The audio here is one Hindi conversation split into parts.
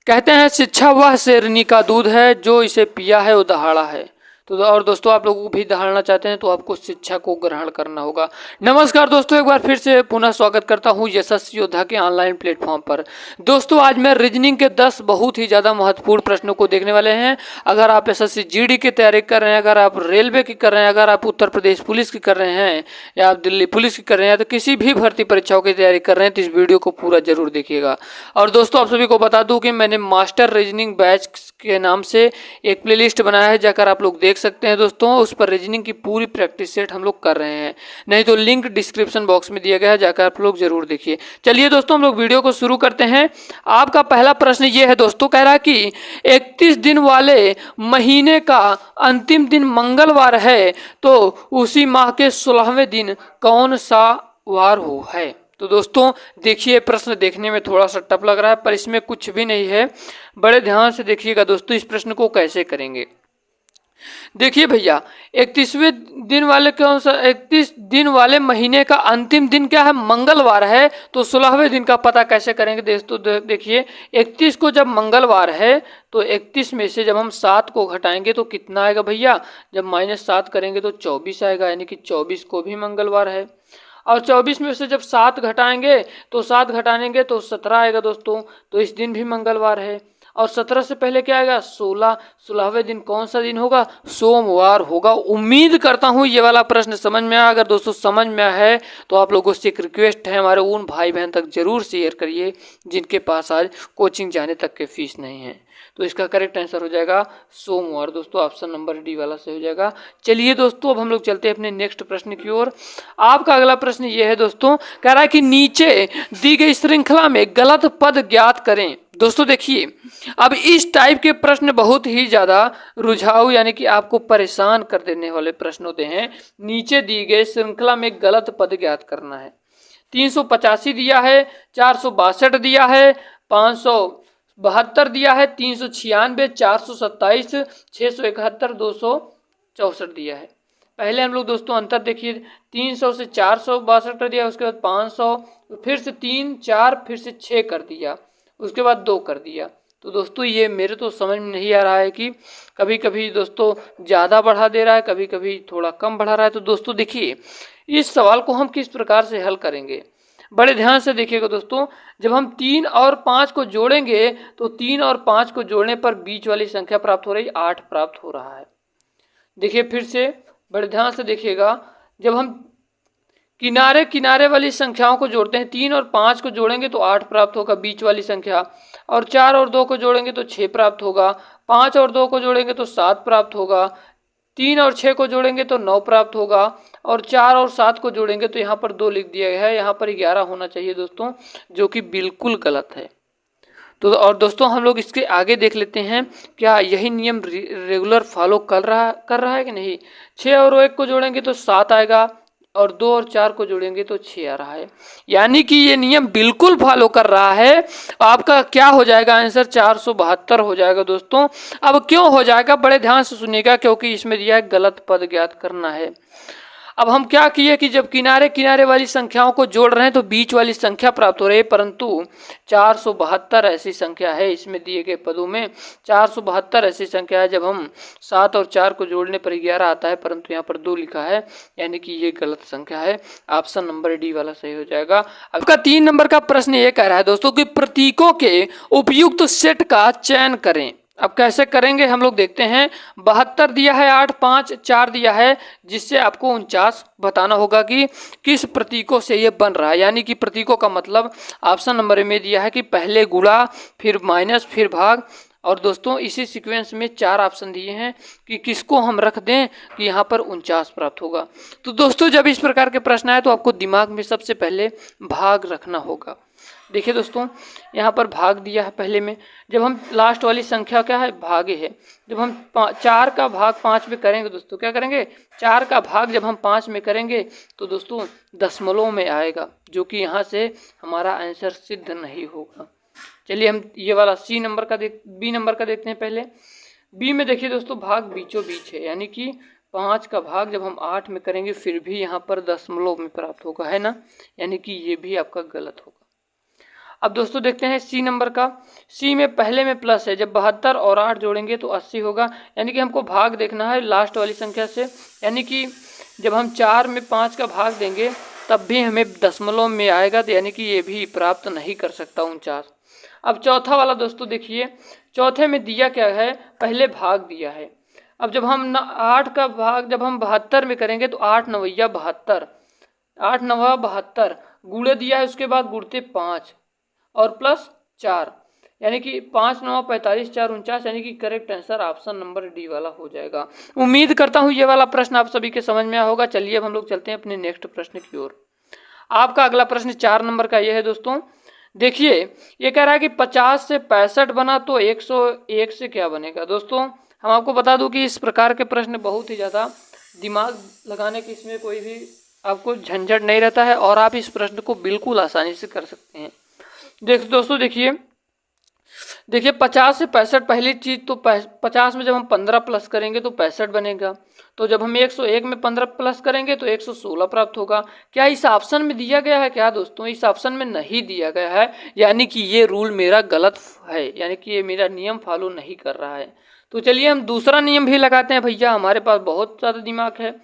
कहते हैं शिक्षा वह शेरनी का दूध है, जो इसे पिया है वो दहाड़ा है। तो और दोस्तों आप लोगों को भी दहाड़ना चाहते हैं तो आपको शिक्षा को ग्रहण करना होगा। नमस्कार दोस्तों, एक बार फिर से पुनः स्वागत करता हूं यशस्वी योद्धा के ऑनलाइन प्लेटफॉर्म पर। दोस्तों आज मैं रीजनिंग के 10 बहुत ही ज़्यादा महत्वपूर्ण प्रश्नों को देखने वाले हैं। अगर आप एसएससी जीडी की तैयारी कर रहे हैं, अगर आप रेलवे की कर रहे हैं, अगर आप उत्तर प्रदेश पुलिस की कर रहे हैं या आप दिल्ली पुलिस की कर रहे हैं, तो किसी भी भर्ती परीक्षाओं की तैयारी कर रहे हैं तो इस वीडियो को पूरा जरूर देखिएगा। और दोस्तों आप सभी को बता दूं कि मैंने मास्टर रीजनिंग बैच के नाम से एक प्लेलिस्ट बनाया है, जाकर आप लोग देख सकते हैं दोस्तों। उस पर रीजनिंग की पूरी प्रैक्टिस सेट हम लोग कर रहे हैं, नहीं तो लिंक डिस्क्रिप्शन बॉक्स में दिया गया है, जाकर आप लोग जरूर देखिए। चलिए दोस्तों हम लोग वीडियो को शुरू करते हैं। आपका पहला प्रश्न ये है दोस्तों, कह रहा है कि 31 दिन वाले महीने का अंतिम दिन मंगलवार है, तो उसी माह के 16वें दिन कौन सा वार हो है। तो दोस्तों देखिए, प्रश्न देखने में थोड़ा सा टफ लग रहा है पर इसमें कुछ भी नहीं है। बड़े ध्यान से देखिएगा दोस्तों, इस प्रश्न को कैसे करेंगे। देखिए भैया, 31वें दिन वाले कौन सा, 31 दिन वाले महीने का अंतिम दिन क्या है, मंगलवार है। तो 16वें दिन का पता कैसे करेंगे दोस्तों। देखिए 31 को जब मंगलवार है तो 31 में से जब हम 7 को घटाएंगे तो कितना आएगा भैया, जब -7 करेंगे तो 24 आएगा, यानी कि 24 को भी मंगलवार है। और 24 में से जब 7 घटाएंगे तो 7 घटाएंगे तो 17 आएगा दोस्तों, तो इस दिन भी मंगलवार है। और 17 से पहले क्या आएगा, 16। 16वें दिन कौन सा दिन होगा, सोमवार होगा। उम्मीद करता हूँ ये वाला प्रश्न समझ में आया। अगर दोस्तों समझ में आया है तो आप लोगों से एक रिक्वेस्ट है, हमारे उन भाई बहन तक जरूर शेयर करिए जिनके पास आज कोचिंग जाने तक के फीस नहीं है। तो इसका करेक्ट आंसर हो जाएगा सोमवार दोस्तों, ऑप्शन नंबर डी वाला से हो जाएगा। चलिए दोस्तों अब हम लोग चलते हैं अपने नेक्स्ट प्रश्न की ओर। आपका अगला प्रश्न ये है दोस्तों, कह रहा है कि नीचे दी गई श्रृंखला में गलत पद ज्ञात करें। दोस्तों देखिए, अब इस टाइप के प्रश्न बहुत ही ज्यादा रुझाऊ यानी कि आपको परेशान कर देने वाले प्रश्न होते हैं। नीचे दी गई श्रृंखला में गलत पद ज्ञात करना है। 385 दिया है, 462 दिया है, 572 दिया है, 396, 427, 671, 264 दिया है। पहले हम लोग दोस्तों अंतर देखिए, 300 से 462 कर दिया, उसके बाद 500, फिर से 3, 4, फिर से 6 कर दिया, उसके बाद 2 कर दिया। तो दोस्तों ये मेरे तो समझ में नहीं आ रहा है कि कभी कभी दोस्तों ज़्यादा बढ़ा दे रहा है, कभी कभी थोड़ा कम बढ़ा रहा है। तो दोस्तों देखिए, इस सवाल को हम किस प्रकार से हल करेंगे, बड़े ध्यान से देखिएगा दोस्तों। जब हम 3 और 5 को जोड़ेंगे तो 3 और 5 को जोड़ने पर बीच वाली संख्या प्राप्त हो रही, 8 प्राप्त हो रहा है। देखिए फिर से बड़े ध्यान से देखिएगा, जब हम किनारे किनारे वाली संख्याओं को जोड़ते हैं, 3 और 5 को जोड़ेंगे तो 8 प्राप्त होगा बीच वाली संख्या, और 4 और 2 को जोड़ेंगे तो 6 प्राप्त होगा, 5 और 2 को जोड़ेंगे तो 7 प्राप्त होगा, 3 और 6 को जोड़ेंगे तो 9 प्राप्त होगा, और 4 और 7 को जोड़ेंगे तो यहाँ पर 2 लिख दिया गया है, यहाँ पर 11 होना चाहिए दोस्तों, जो कि बिल्कुल गलत है। तो और दोस्तों हम लोग इसके आगे देख लेते हैं, क्या यही नियम रेगुलर फॉलो कर रहा है कि नहीं। 6 और 1 को जोड़ेंगे तो 7 आएगा, और 2 और 4 को जोड़ेंगे तो 6 आ रहा है, यानी कि ये नियम बिल्कुल फॉलो कर रहा है। आपका क्या हो जाएगा आंसर, 472 हो जाएगा दोस्तों। अब क्यों हो जाएगा, बड़े ध्यान से सुनिएगा, क्योंकि इसमें दिया है गलत पद ज्ञात करना है। अब हम क्या किए कि जब किनारे किनारे वाली संख्याओं को जोड़ रहे हैं तो बीच वाली संख्या प्राप्त हो रही है, परंतु 472 ऐसी संख्या है इसमें दिए गए पदों में। 472 ऐसी संख्या है, जब हम 7 और 4 को जोड़ने पर 11 आता है, परंतु यहाँ पर 2 लिखा है, यानी कि ये गलत संख्या है। ऑप्शन नंबर डी वाला सही हो जाएगा। आपका 3 नंबर का प्रश्न ये कह रहा है दोस्तों कि प्रतीकों के उपयुक्त सेट का चयन करें। अब कैसे करेंगे हम लोग देखते हैं। 72 दिया है, 8, 5, 4 दिया है, जिससे आपको 49 बताना होगा कि किस प्रतीकों से ये बन रहा है, यानी कि प्रतीकों का मतलब ऑप्शन नंबर में दिया है कि पहले गुणा, फिर माइनस, फिर भाग। और दोस्तों इसी सीक्वेंस में 4 ऑप्शन दिए हैं कि किसको हम रख दें कि यहाँ पर 49 प्राप्त होगा। तो दोस्तों जब इस प्रकार के प्रश्न आए तो आपको दिमाग में सबसे पहले भाग रखना होगा। देखिए दोस्तों, यहाँ पर भाग दिया है पहले में, जब हम लास्ट वाली संख्या क्या है, भागे है। जब हम 4 का भाग 5 में करेंगे दोस्तों, क्या करेंगे, 4 का भाग जब हम 5 में करेंगे तो दोस्तों दशमलव में आएगा, जो कि यहाँ से हमारा आंसर सिद्ध नहीं होगा। चलिए हम ये वाला बी नंबर का देखते हैं पहले। बी में देखिए दोस्तों, भाग बीचों बीच है, यानी कि 5 का भाग जब हम 8 में करेंगे फिर भी यहाँ पर दशमलव में प्राप्त होगा, है ना, यानी कि ये भी आपका गलत होगा। अब दोस्तों देखते हैं सी नंबर का। सी में पहले में प्लस है, जब 72 और 8 जोड़ेंगे तो 80 होगा, यानी कि हमको भाग देखना है लास्ट वाली संख्या से, यानी कि जब हम 4 में 5 का भाग देंगे तब भी हमें दशमलव में आएगा, तो यानी कि ये भी प्राप्त नहीं कर सकता 49। अब चौथा वाला दोस्तों देखिए, चौथे में दिया क्या है, पहले भाग दिया है। अब जब हम 8 का भाग जब हम 72 में करेंगे तो 8 नवैया 72, 8 नवा 72 गुणे दिया है, उसके बाद गुणते 5 और प्लस 4, यानी कि 5 9 45 4 49, यानी कि correct answer option number D वाला हो जाएगा। उम्मीद करता हूँ ये वाला प्रश्न आप सभी के समझ में आया होगा। चलिए अब हम लोग चलते हैं अपने नेक्स्ट प्रश्न की ओर। आपका अगला प्रश्न 4 नंबर का ये है दोस्तों। देखिए ये कह रहा है कि 50 से 65 बना तो 101 से क्या बनेगा। दोस्तों हम आपको बता दूं कि इस प्रकार के प्रश्न बहुत ही ज़्यादा दिमाग लगाने की इसमें कोई भी आपको झंझट नहीं रहता है और आप इस प्रश्न को बिल्कुल आसानी से कर सकते हैं। दोस्तों देखिए 50 से 65 पहली चीज़ तो 50 में जब हम 15 प्लस करेंगे तो 65 बनेगा, तो जब हम 101 में 15 प्लस करेंगे तो 116 प्राप्त होगा। क्या इस ऑप्शन में दिया गया है? क्या दोस्तों इस ऑप्शन में नहीं दिया गया है, यानी कि ये रूल मेरा गलत है, यानी कि ये मेरा नियम फॉलो नहीं कर रहा है। तो चलिए हम दूसरा नियम भी लगाते हैं भैया, हमारे पास बहुत ज़्यादा दिमाग है।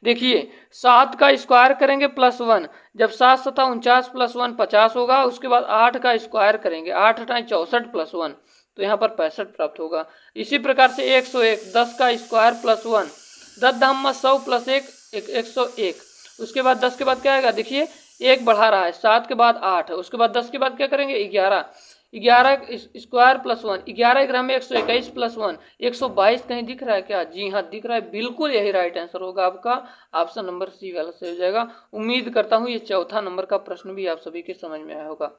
देखिए 7 का स्क्वायर करेंगे प्लस 1, जब 7 7 49 प्लस 1 50 होगा। उसके बाद 8 का स्क्वायर करेंगे, 8 8 64 प्लस 1, तो यहाँ पर 65 प्राप्त होगा। इसी प्रकार से 101, 10 का स्क्वायर प्लस 1, 10 धाम 100 प्लस 1 101। उसके बाद 10 के बाद क्या आएगा, देखिए 1 बढ़ा रहा है, 7 के बाद 8, उसके बाद 10 के बाद क्या करेंगे 11, 11 स्क्वायर प्लस 1, 11 ग्राम में 121 प्लस 1 122। कहीं दिख रहा है क्या? जी हाँ दिख रहा है, बिल्कुल यही राइट आंसर होगा आपका, ऑप्शन नंबर सी वाला सही हो जाएगा। उम्मीद करता हूँ ये चौथा नंबर का प्रश्न भी आप सभी के समझ में आया होगा।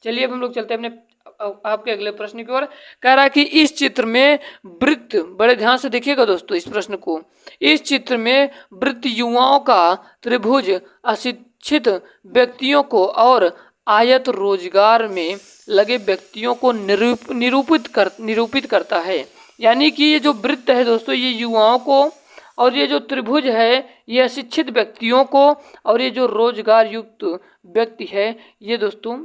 चलिए अब हम लोग चलते हैं अपने आपके अगले प्रश्न की ओर। कह रहा है कि इस चित्र में वृत्त, बड़े ध्यान से देखिएगा दोस्तों इस प्रश्न को, इस चित्र में वृत्त युवाओं का त्रिभुज अशिक्षित व्यक्तियों को और आयत रोजगार में लगे व्यक्तियों को निरूपित करता है। यानी कि ये जो वृत्त है दोस्तों ये युवाओं को, और ये जो त्रिभुज है ये अशिक्षित व्यक्तियों को, और ये जो रोजगार युक्त व्यक्ति है ये दोस्तों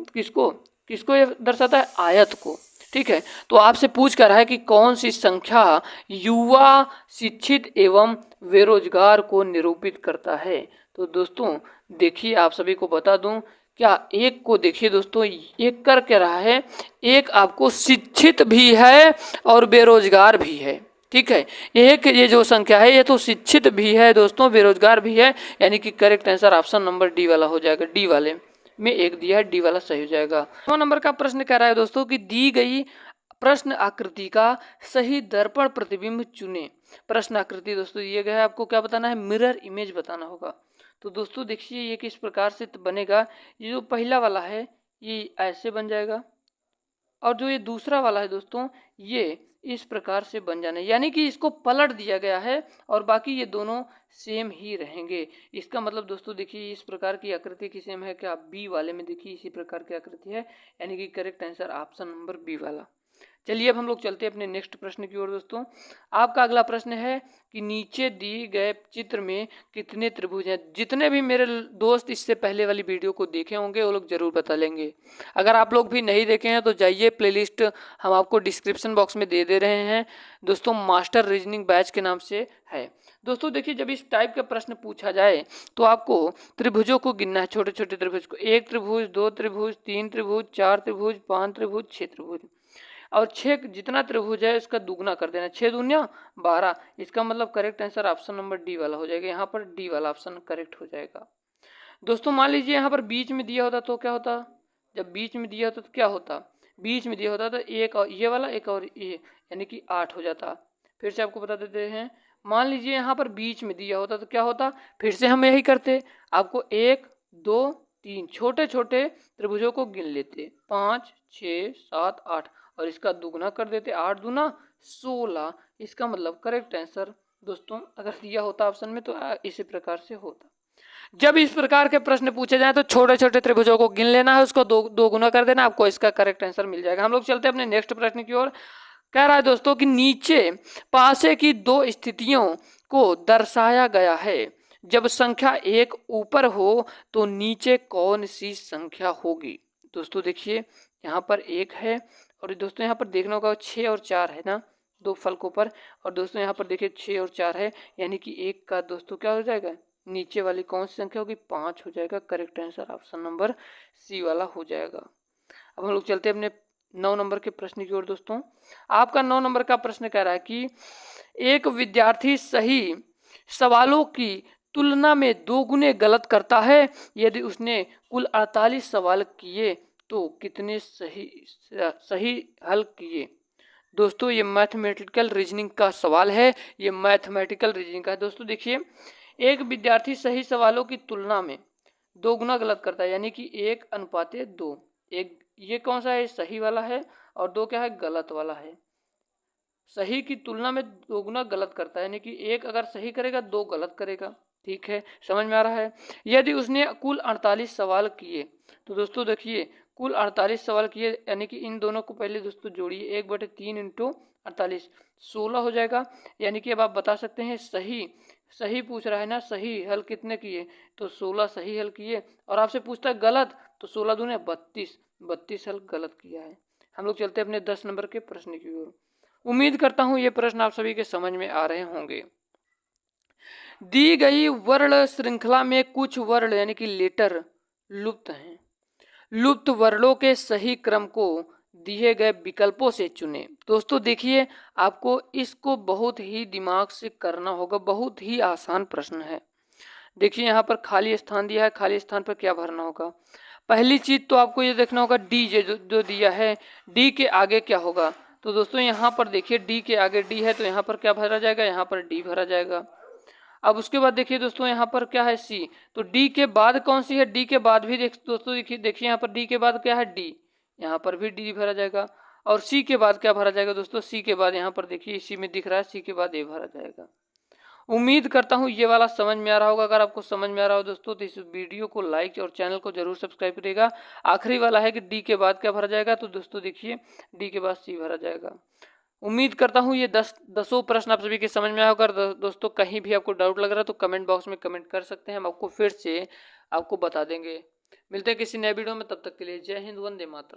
किसको ये दर्शाता है? आयत को। ठीक है, तो आपसे पूछ कर रहा है कि कौन सी संख्या युवा, शिक्षित एवं बेरोजगार को निरूपित करता है। तो दोस्तों देखिए आप सभी को बता दूं, क्या एक को देखिए दोस्तों, एक कर क्या रहा है, एक आपको शिक्षित भी है और बेरोजगार भी है। ठीक है, एक ये जो संख्या है ये तो शिक्षित भी है दोस्तों, बेरोजगार भी है, यानी कि correct answer option number D वाला हो जाएगा। डी वाले में एक दिया है, डी वाला सही हो जाएगा। 9 नंबर का प्रश्न कह रहा है दोस्तों कि दी गई प्रश्न आकृति का सही दर्पण प्रतिबिंब चुने। प्रश्न आकृति दोस्तों दिए गए है, आपको क्या बताना है? मिरर इमेज बताना होगा। तो दोस्तों देखिए ये किस प्रकार से बनेगा। ये जो पहला वाला है ये ऐसे बन जाएगा, और जो ये दूसरा वाला है दोस्तों ये इस प्रकार से बन जाना है, यानी कि इसको पलट दिया गया है और बाकी ये दोनों सेम ही रहेंगे। इसका मतलब दोस्तों देखिए इस प्रकार की आकृति की सेम है क्या? बी वाले में देखिए इसी प्रकार की आकृति है, यानी कि correct answer option number B वाला। चलिए अब हम लोग चलते हैं अपने नेक्स्ट प्रश्न की ओर। दोस्तों आपका अगला प्रश्न है कि नीचे दिए गए चित्र में कितने त्रिभुज हैं। जितने भी मेरे दोस्त इससे पहले वाली वीडियो को देखे होंगे वो लोग जरूर बता लेंगे। अगर आप लोग भी नहीं देखे हैं तो जाइए, प्लेलिस्ट हम आपको डिस्क्रिप्शन बॉक्स में दे रहे हैं दोस्तों, मास्टर रीजनिंग बैच के नाम से है। दोस्तों देखिए जब इस टाइप का प्रश्न पूछा जाए तो आपको त्रिभुजों को गिनना है, छोटे छोटे त्रिभुज को, 1 त्रिभुज, 2 त्रिभुज, 3 त्रिभुज, 4 त्रिभुज, 5 त्रिभुज, 6 त्रिभुज, और 6 जितना त्रिभुज है इसका दुगना कर देना, 6 दूनिया 12। इसका मतलब correct answer option number D वाला हो जाएगा। यहाँ पर डी वाला ऑप्शन करेक्ट हो जाएगा। दोस्तों मान लीजिए यहाँ पर बीच में दिया होता तो क्या होता? जब बीच में दिया होता तो क्या होता? बीच में दिया होता तो एक और ये वाला, एक और ये, यानी कि 8 हो जाता। फिर से आपको बता देते हैं, मान लीजिए यहाँ पर बीच में दिया होता तो क्या होता? फिर से हम यही करते, आपको 1 2 3 छोटे छोटे त्रिभुजों को गिन लेते, 5 6 7 8, और इसका दुगना कर देते, 8 दूना 16। इसका मतलब करेक्ट आंसर दोस्तों अगर दिया होता ऑप्शन में तो इसी प्रकार से होता। जब इस प्रकार के प्रश्न पूछे जाए तो छोटे छोटे त्रिभुजों को गिन लेना है, उसको दो गुना कर देना, आपको इसका करेक्ट आंसर मिल जाएगा। हम लोग चलते हैं अपने नेक्स्ट प्रश्न की ओर। कह रहा है दोस्तों कि नीचे पासे की 2 स्थितियों को दर्शाया गया है। जब संख्या 1 ऊपर हो तो नीचे कौन सी संख्या होगी? दोस्तों देखिए यहाँ पर 1 है, और दोस्तों यहाँ पर देखना होगा 6 और 4 है ना, 2 फलकों पर। और दोस्तों यहाँ पर देखिए 6 और 4 है, यानी कि 1 का दोस्तों क्या हो जाएगा, नीचे वाली कौन सी संख्या होगी, 5 हो जाएगा। Correct answer option number C वाला हो जाएगा। अब हम लोग चलते हैं अपने 9 नंबर के प्रश्न की ओर। दोस्तों आपका 9 नंबर का प्रश्न कह रहा है कि एक विद्यार्थी सही सवालों की तुलना में 2 गुने गलत करता है। यदि उसने कुल 48 सवाल किए तो कितने सही हल किए। दोस्तों ये मैथमेटिकल रीजनिंग का सवाल है, ये मैथमेटिकल रीजनिंग का है। दोस्तों देखिए, एक विद्यार्थी सही सवालों की तुलना में 2 गुना गलत करता है, यानी कि 1:2। एक ये कौन सा है, सही वाला है, और 2 क्या है, गलत वाला है। सही की तुलना में 2 गुना गलत करता है, यानी कि 1 अगर सही करेगा 2 गलत करेगा। ठीक है, समझ में आ रहा है। यदि उसने कुल 48 सवाल किए, तो दोस्तों देखिए कुल 48 सवाल किए, यानी कि इन दोनों को पहले दोस्तों जोड़िए, 1/3 इंटू 48 16 हो जाएगा। यानी कि अब आप बता सकते हैं सही पूछ रहा है ना, सही हल कितने किए, तो 16 सही हल किए। और आपसे पूछता है गलत, तो 16 दूने 32 हल गलत किया है। हम लोग चलते हैं अपने 10 नंबर के प्रश्न की ओर। उम्मीद करता हूं ये प्रश्न आप सभी के समझ में आ रहे होंगे। दी गई वर्ण श्रृंखला में कुछ वर्ण यानी कि लेटर लुप्त हैं। लुप्त वर्णों के सही क्रम को दिए गए विकल्पों से चुनें। दोस्तों देखिए, आपको इसको बहुत ही दिमाग से करना होगा, बहुत ही आसान प्रश्न है। देखिए यहाँ पर खाली स्थान दिया है, खाली स्थान पर क्या भरना होगा। पहली चीज तो आपको ये देखना होगा डी जो दिया है, डी के आगे क्या होगा। तो दोस्तों यहाँ पर देखिए डी के आगे डी है, तो यहाँ पर क्या भरा जाएगा, यहाँ पर डी भरा जाएगा। अब उसके बाद देखिए दोस्तों यहाँ पर क्या है, सी, तो डी के बाद कौन सी है, डी के बाद भी दोस्तों देखिए यहाँ पर डी के बाद क्या है, डी, यहाँ पर भी डी भरा जाएगा। और सी के बाद क्या भरा जाएगा दोस्तों, सी के बाद यहाँ पर देखिए इसी में दिख रहा है, सी के बाद ए भरा जाएगा। उम्मीद करता हूँ ये वाला समझ में आ रहा होगा। अगर आपको समझ में आ रहा हो दोस्तों तो इस वीडियो को लाइक और चैनल को जरूर सब्सक्राइब करिएगा। आखिरी वाला है कि डी के बाद क्या भरा जाएगा, तो दोस्तों देखिए डी के बाद सी भरा जाएगा। उम्मीद करता हूँ ये 10 प्रश्न आप सभी के समझ में आया होगा। दोस्तों कहीं भी आपको डाउट लग रहा है तो कमेंट बॉक्स में कमेंट कर सकते हैं, हम आपको फिर से आपको बता देंगे। मिलते हैं किसी नए वीडियो में, तब तक के लिए जय हिंद, वंदे मातरम।